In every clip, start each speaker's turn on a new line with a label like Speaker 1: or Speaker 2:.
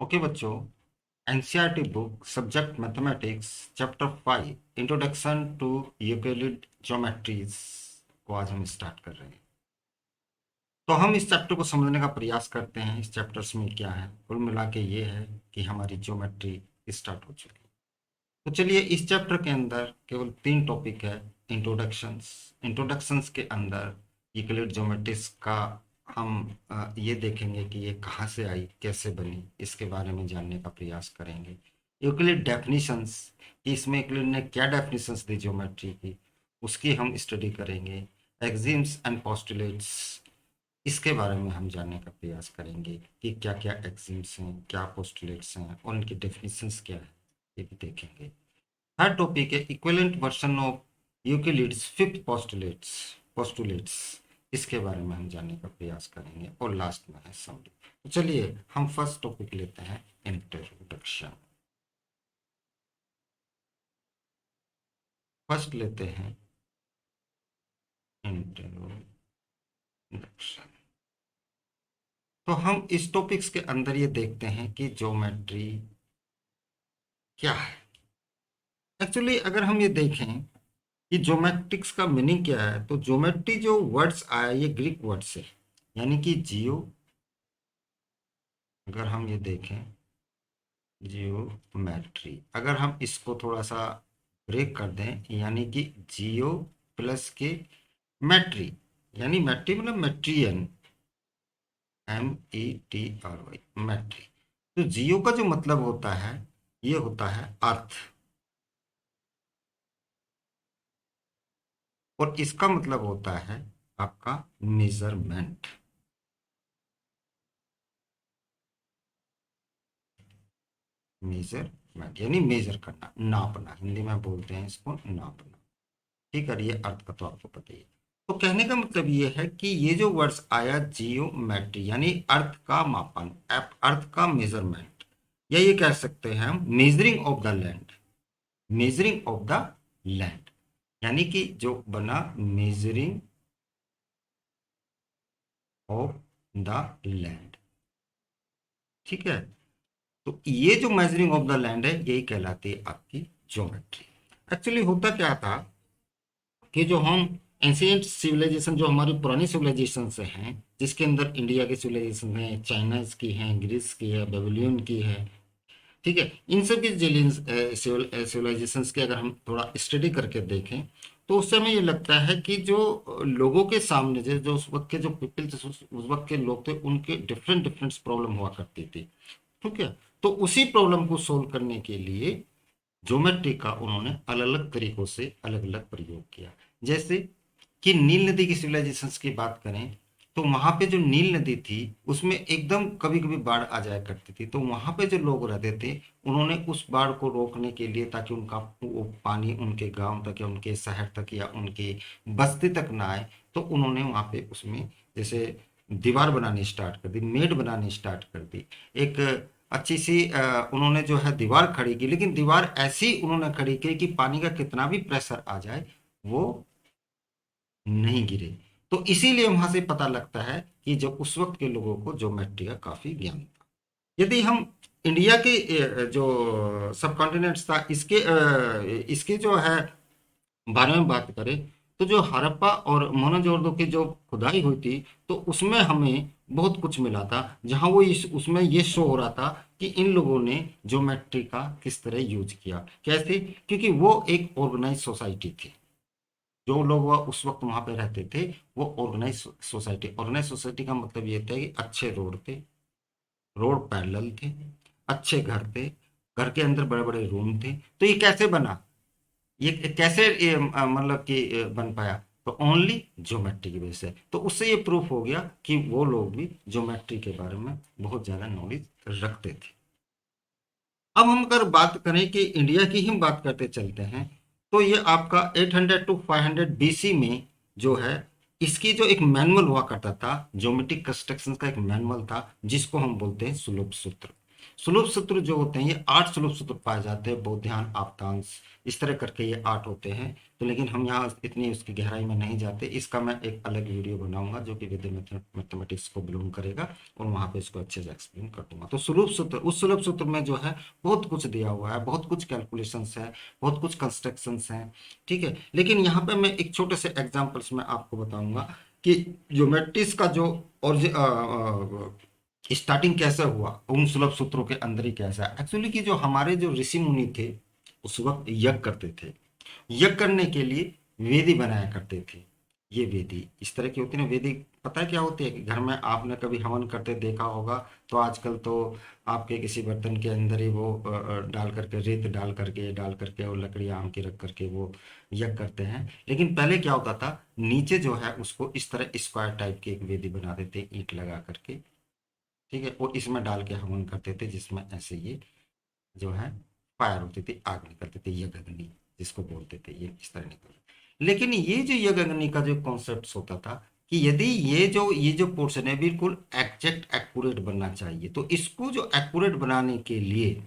Speaker 1: Okay बच्चों, NCERT book subject mathematics chapter 5 introduction to Euclid geometries को आज हम स्टार्ट कर रहे हैं। तो हम इस चैप्टर को समझने का प्रयास करते हैं। इस चैप्टर्स में क्या है, कुल मिला के ये है कि हमारी ज्योमेट्री स्टार्ट हो चुकी है। तो चलिए, इस चैप्टर के अंदर केवल 3 टॉपिक है। इंट्रोडक्शंस इंट्रोडक्शंस के अंदर यूक्लिड ज्योमेट्रीज का हम ये देखेंगे कि ये कहाँ से आई, कैसे बनी, इसके बारे में जानने का प्रयास करेंगे। यूक्लिड डेफिनिशंस, कि इसमें यूक्लिड ने क्या डेफिनिशंस दी ज्योमेट्री की, उसकी हम स्टडी करेंगे। एक्सिम्स एंड पोस्टुलेट्स, इसके बारे में हम जानने का प्रयास करेंगे कि क्या क्या एक्सिम्स हैं, क्या पोस्टुलेट्स हैं और उनकी डेफिनेशंस क्या है, ये भी देखेंगे। थर्ड टॉपिक है equivalent version of Euclid's fifth postulates, इसके बारे में हम जानने का प्रयास करेंगे। और लास्ट में है समरी। तो चलिए हम फर्स्ट टॉपिक लेते हैं, इंट्रोडक्शन। फर्स्ट लेते हैं इंट्रोडक्शन। तो हम इस टॉपिक्स के अंदर ये देखते हैं कि ज्योमेट्री क्या है। एक्चुअली अगर हम ये देखें कि ज्योमेट्रिक्स का मीनिंग क्या है, तो ज्योमेट्री जो वर्ड्स आया ये ग्रीक वर्ड से, यानी कि जियो, अगर हम ये देखें जियोमेट्री, अगर हम इसको थोड़ा सा ब्रेक कर दें, यानी कि जियो प्लस के मैट्री, यानी मैट्री मतलब मैट्रियन, METRY, मैट्री। तो जियो का जो मतलब होता है, ये होता है अर्थ, और इसका मतलब होता है आपका मेजरमेंट। मेजरमेंट यानी मेजर करना, नापना, हिंदी में बोलते हैं इसको नापना। ठीक है, ये अर्थ का तो आपको पता ही है। तो कहने का मतलब ये है कि ये जो वर्ड्स आया जियोमेट्री, यानी अर्थ का मापन, अर्थ का मेजरमेंट, या ये कह सकते हैं हम measuring of the land, measuring of the land, यानी कि जो बना मेजरिंग ऑफ द लैंड। ठीक है, तो ये जो मेजरिंग ऑफ द लैंड है, यही कहलाती है आपकी ज्योमेट्री। एक्चुअली होता क्या था कि जो हम एंशियंट सिविलाइजेशन, जो हमारी पुरानी सिविलाइजेशन से हैं, जिसके अंदर इंडिया की सिविलाइजेशन है, चाइना की है, ग्रीस की है, बेबीलोन की है, ठीक है, इन सब की सिविलाइजेशंस के अगर हम थोड़ा स्टडी करके देखें, तो उस समय ये लगता है कि जो लोगों के सामने जो उस वक्त के जो पीपल थे, उस वक्त के लोग थे, उनके डिफरेंट डिफरेंट प्रॉब्लम हुआ करती थी। ठीक है, तो उसी प्रॉब्लम को सोल्व करने के लिए ज्योमेट्री का उन्होंने अलग अलग तरीकों से अलग अलग प्रयोग किया। जैसे कि नील नदी की सिविलाइजेशंस की बात करें, तो वहां पे जो नील नदी थी, उसमें एकदम कभी कभी बाढ़ आ जाया करती थी। तो वहां पे जो लोग रहते थे, उन्होंने उस बाढ़ को रोकने के लिए, ताकि उनका वो पानी उनके गांव तक या उनके शहर तक या उनकी बस्ती तक ना आए, तो उन्होंने वहां पे उसमें जैसे दीवार बनानी स्टार्ट कर दी, मेड बनानी स्टार्ट कर दी। एक अच्छी सी उन्होंने जो है दीवार खड़ी की, लेकिन दीवार ऐसी उन्होंने खड़ी की कि पानी का कितना भी प्रेशर आ जाए, वो नहीं गिरे। तो इसीलिए वहां से पता लगता है कि जब उस वक्त के लोगों को ज्योमेट्री का काफी ज्ञान था। यदि हम इंडिया के जो सब कॉन्टिनेंट्स था, इसके जो है बारे में बात करें, तो जो हड़प्पा और मोहनजोदड़ो की जो खुदाई हुई थी, तो उसमें हमें बहुत कुछ मिला था, जहां वो उसमें ये शो हो रहा था कि इन लोगों ने ज्योमेट्री का किस तरह यूज किया। कैसे? क्योंकि वो एक ऑर्गेनाइज सोसाइटी थी। जो लोग वह उस वक्त वहां पे रहते थे, वो ऑर्गेनाइज सोसाइटी का मतलब ये था कि अच्छे रोड थे, रोड पैरेलल थे, अच्छे घर थे, घर के अंदर बड़े बड़े रूम थे। तो ये कैसे बना, ये कैसे मतलब कि बन पाया? तो ओनली ज्योमेट्री की वजह से। तो उससे ये प्रूफ हो गया कि वो लोग भी ज्योमेट्री के बारे में बहुत ज्यादा नॉलेज रखते थे। अब हम अगर बात करें कि इंडिया की ही बात करते चलते हैं, तो ये आपका 800 टू 500 BC में जो है, इसकी जो एक मैनुअल हुआ करता था, ज्योमेट्रिक कंस्ट्रक्शन का एक मैनुअल था, जिसको हम बोलते हैं सुलभ सूत्र। सुलभ सूत्र जो होते हैं, ये 8 सुलभ सूत्र पाए जाते हैं, बोध्यान, आपतांश, इस तरह करके ये 8 होते हैं। तो लेकिन हम यहाँ इतनी उसकी गहराई में नहीं जाते, इसका मैं एक अलग वीडियो बनाऊंगा जो कि विद मैथमेटिक्स को बिलोंग करेगा, और वहाँ पे इसको अच्छे से एक्सप्लेन कर दूंगा। तो सुलभ सूत्र, उस सुलभ सूत्र में जो है बहुत कुछ दिया हुआ है, बहुत कुछ कैलकुलेशंस है, बहुत कुछ कंस्ट्रक्शंस हैं, ठीक है। लेकिन यहाँ पे मैं एक छोटे से एग्जाम्पल्स में आपको बताऊंगा कि ज्योमेट्रिक्स का जो और स्टार्टिंग कैसे हुआ, उन सुलभ सूत्रों के अंदर ही कैसा है। एक्चुअली कि जो हमारे जो ऋषि मुनि थे उस वक्त यज्ञ करते थे, यज्ञ करने के लिए वेदी बनाया करते थे। ये वेदी इस तरह की होती है ना, वेदी पता है क्या होती है कि घर में आपने कभी हवन करते देखा होगा, तो आजकल तो आपके किसी बर्तन के अंदर ही वो डाल करके, रेत डाल करके और लकड़ी आम की रख करके वो यज्ञ करते हैं। लेकिन पहले क्या होता था, नीचे जो है उसको इस तरह स्क्वायर टाइप की एक वेदी बना देते, ईंट लगा करके, ठीक है, और इसमें डाल के हवन करते थे, जिसमें ऐसे ये जो है फायर होती थी, आग निकलती थी, यज्ञ अग्नि जिसको बोलते थे, ये इस तरह निकल। लेकिन ये जो यज्ञ अग्नि का जो कॉन्सेप्ट होता था कि यदि ये जो पोर्शन है बिल्कुल एग्जैक्ट एक्यूरेट बनना चाहिए, तो इसको जो एक्यूरेट बनाने के लिए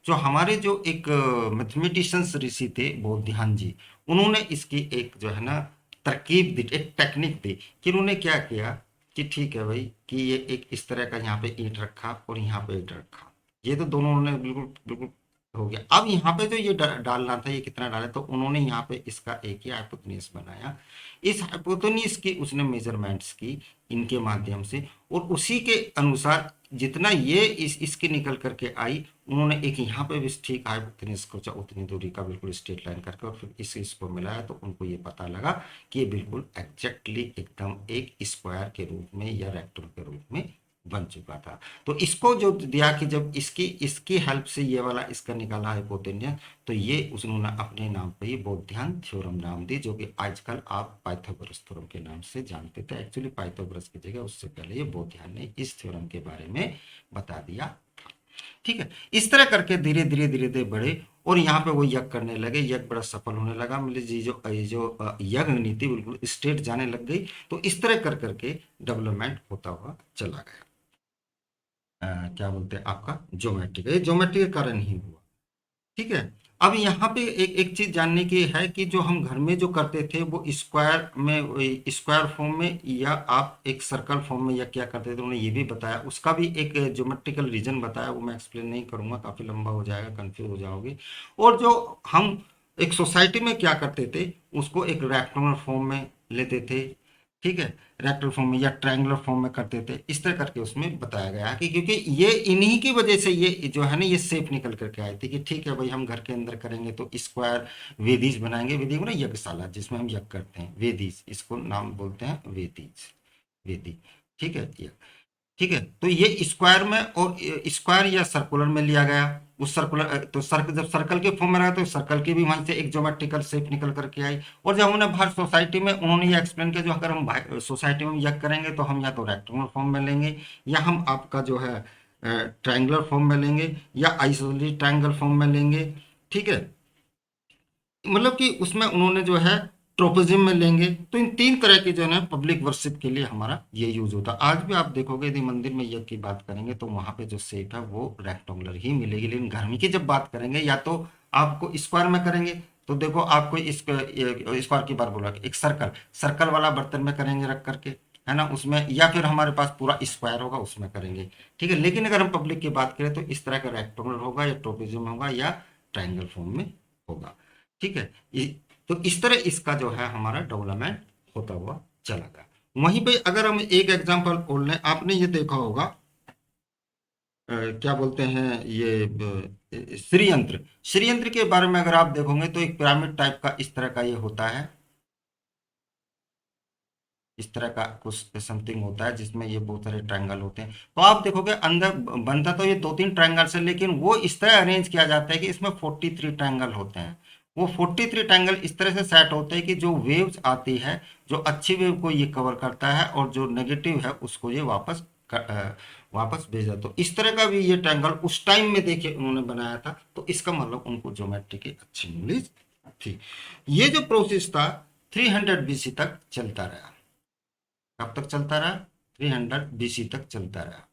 Speaker 1: जो हमारे जो एक मैथमेटिशियंस ऋषि थे बोधियान जी, उन्होंने इसकी एक जो है ना तरकीब दी, एक टेक्निक दी कि उन्होंने क्या किया कि ठीक है भाई कि ये एक इस तरह का यहाँ पे ईंट रखा और यहाँ पे ईंट रखा, ये तो दोनों उन्होंने बिल्कुल बिल्कुल हो गया। अब यहाँ पे जो ये डालना था, ये कितना डाला, तो उन्होंने यहाँ पे इसका एक ही हाइपोटेन्यूज बनाया, इस हाइपोटेन्यूज की उसने मेजरमेंट्स की इनके माध्यम से, और उसी के अनुसार जितना ये इसकी निकल करके आई, उन्होंने एक यहाँ पे भी ठीक हाइपोटेन्यूज को उतनी दूरी का बिल्कुल स्ट्रेट लाइन करके और फिर इसको मिलाया, तो उनको ये पता लगा कि ये बिल्कुल एग्जैक्टली एकदम एक स्क्वायर के रूप में या रेक्टेंगल के रूप में बन चुका था। तो इसको जो दिया कि जब इसकी इसकी हेल्प से ये वाला इसका निकाला हाइपोटेन्यूज, तो ये उन्होंने अपने नाम पे ही बोधियान थ्योरम नाम दी, जो कि आजकल आप पाइथागोरस थ्योरम के नाम से जानते थे। एक्चुअली पाइथागोरस की जगह उससे पहले ये बोधियान ने इस थ्योरम के बारे में बता दिया, ठीक है। इस तरह करके धीरे धीरे धीरे धीरे बढ़े और यहाँ पे वो यज्ञ करने लगे, यज्ञ बड़ा सफल होने लगा, मतलब ये जो यज्ञ नीति बिल्कुल स्ट्रेट जाने लग गई। तो इस तरह कर करके डेवलपमेंट होता हुआ चला गया। क्या बोलते हैं आपका ज्योमेट्री का, ये ज्योमेट्री के कारण ही हुआ, ठीक है। अब यहाँ पे एक एक चीज जानने की है कि जो हम घर में जो करते थे वो स्क्वायर में, स्क्वायर फॉर्म में, या आप एक सर्कल फॉर्म में, या क्या करते थे, उन्होंने ये भी बताया, उसका भी एक ज्योमेट्रिकल रीजन बताया, वो मैं एक्सप्लेन नहीं करूंगा, काफी लंबा हो जाएगा, कंफ्यूज हो जाओगे। और जो हम एक सोसाइटी में क्या करते थे, उसको एक रेक्टेंगुलर फॉर्म में लेते थे, ठीक है, रेक्टेंगुलर फॉर्म में या ट्रायंगुलर फॉर्म में करते थे, इस तरह करके उसमें बताया गया है कि क्योंकि ये इन्हीं की वजह से ये जो है ना ये शेप निकल करके आई थी कि ठीक है भाई हम घर के अंदर करेंगे तो स्क्वायर वेदीज बनाएंगे, वेदी को ना यज्ञशाला जिसमें हम यज्ञ करते हैं, वेदीज इसको नाम बोलते हैं, वेदीज, वेदी, ठीक है, ठीक है। तो ये स्क्वायर में और स्क्वायर या सर्कुलर में लिया गया, उस सर्कुलर तो सर्कल जब सर्कल के फॉर्म में रहा तो सर्कल की भी वहां से एक ज्योमेट्रिकल शेप निकल करके आई। और जब उन्होंने बाहर सोसाइटी में उन्होंने ये एक्सप्लेन किया जो अगर हम सोसाइटी में यज्ञ करेंगे तो हम या तो रेक्टेंगुलर फॉर्म में लेंगे, या हम आपका जो है ट्रायंगुलर फॉर्म में लेंगे, या आइसोसेलेस ट्रायंगल फॉर्म में लेंगे, ठीक है। मतलब कि उसमें उन्होंने जो है ट्रोपिज्म में लेंगे। तो इन तीन तरह के जो है ना पब्लिक वर्शिप के लिए हमारा ये यूज होता है। आज भी आप देखोगे यदि मंदिर में यज्ञ की बात करेंगे तो वहां पे जो शेप है वो रेक्टेंगुलर ही मिलेगी, लेकिन घर की जब बात करेंगे या तो आपको स्क्वायर में करेंगे, तो देखो आपको स्क्वायर की बात बोला कि एक सर्कल, सर्कल वाला बर्तन में करेंगे रख करके, है ना, उसमें, या फिर हमारे पास पूरा स्क्वायर होगा उसमें करेंगे, ठीक है। लेकिन अगर हम पब्लिक की बात करें तो इस तरह का रेक्टेंगुलर होगा या ट्रोपिज्म होगा या ट्रायंगल फॉर्म में होगा, ठीक है। तो इस तरह इसका जो है हमारा डेवलपमेंट होता हुआ चला गया। वहीं पे अगर हम एक एग्जांपल और लें, आपने ये देखा होगा क्या बोलते हैं ये श्रीयंत्र, श्रीयंत्र के बारे में अगर आप देखोगे तो एक पिरामिड टाइप का इस तरह का ये होता है, इस तरह का कुछ समथिंग होता है जिसमें ये बहुत सारे ट्रायंगल होते हैं। तो आप देखोगे अंदर बनता तो ये दो तीन ट्रायंगल से, लेकिन वो इस तरह अरेंज किया जाता है कि इसमें 43 ट्रायंगल होते हैं। वो 43 ट्रायंगल इस तरह से सेट होते हैं कि जो वेव्स आती है, जो अच्छी वेव को ये कवर करता है और जो नेगेटिव है उसको ये वापस भेजा। तो इस तरह का भी ये ट्रायंगल उस टाइम में देखिए उन्होंने बनाया था, तो इसका मतलब उनको ज्योमेट्री की अच्छी नॉलेज थी। ये जो प्रोसेस था 300 बीसी तक चलता रहा। कब तक चलता रहा? 300 बीसी तक चलता रहा।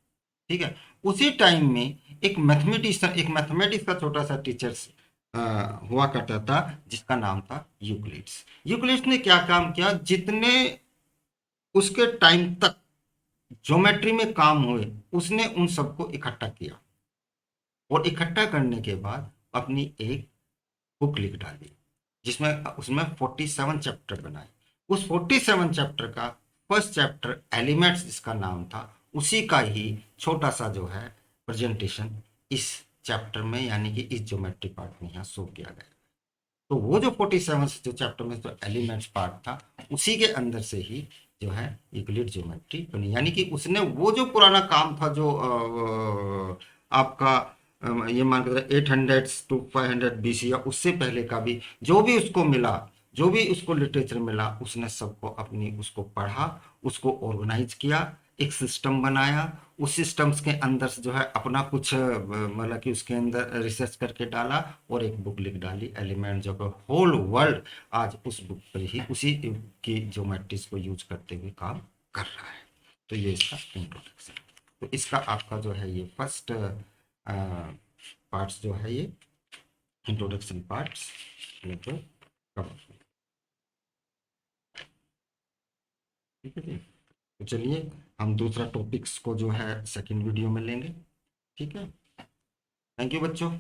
Speaker 1: ठीक है। उसी टाइम में एक मैथमेटिक्स का छोटा सा टीचर हुआ करता था, जिसका नाम था यूक्लिड्स। यूक्लिड्स ने क्या काम किया, जितने उसके टाइम तक ज्योमेट्री में काम हुए, उसने उन सबको इकट्ठा किया, और इकट्ठा करने के बाद अपनी एक बुक लिख डाली, जिसमें उसमें 47 चैप्टर बनाए। उस 47 चैप्टर का फर्स्ट चैप्टर एलिमेंट्स जिसका नाम था, उसी का ही छोटा सा जो है प्रेजेंटेशन इस चैप्टर में, यानी कि इस ज्योमेट्री पार्ट में यहाँ शो किया गया। तो वो जो 47 जो चैप्टर में जो एलिमेंट्स पार्ट था, उसी के अंदर से ही जो है यूक्लिड ज्योमेट्री बनी। यानी कि उसने वो जो पुराना काम था, जो आपका ये मान के 800 टू 500 BC या उससे पहले का भी जो भी उसको मिला, जो भी उसको लिटरेचर मिला, उसने सबको अपनी उसको पढ़ा, उसको ऑर्गेनाइज किया, एक सिस्टम बनाया। उस सिस्टम्स के अंदर से जो है अपना कुछ मतलब कि उसके अंदर रिसर्च करके डाला, और एक बुक लिख डाली एलिमेंट, जो होल वर्ल्ड आज उस बुक पर ही उसी की ज्योमेट्रीज को यूज करते हुए काम कर रहा है। तो ये इसका इंट्रोडक्शन। तो इसका आपका जो है ये फर्स्ट पार्ट्स जो है ये इंट्रोडक्शन पार्ट्स लगभग कवर। ठीक है जी। तो चलिए हम दूसरा टॉपिक्स को जो है सेकंड वीडियो में लेंगे। ठीक है। थैंक यू बच्चों।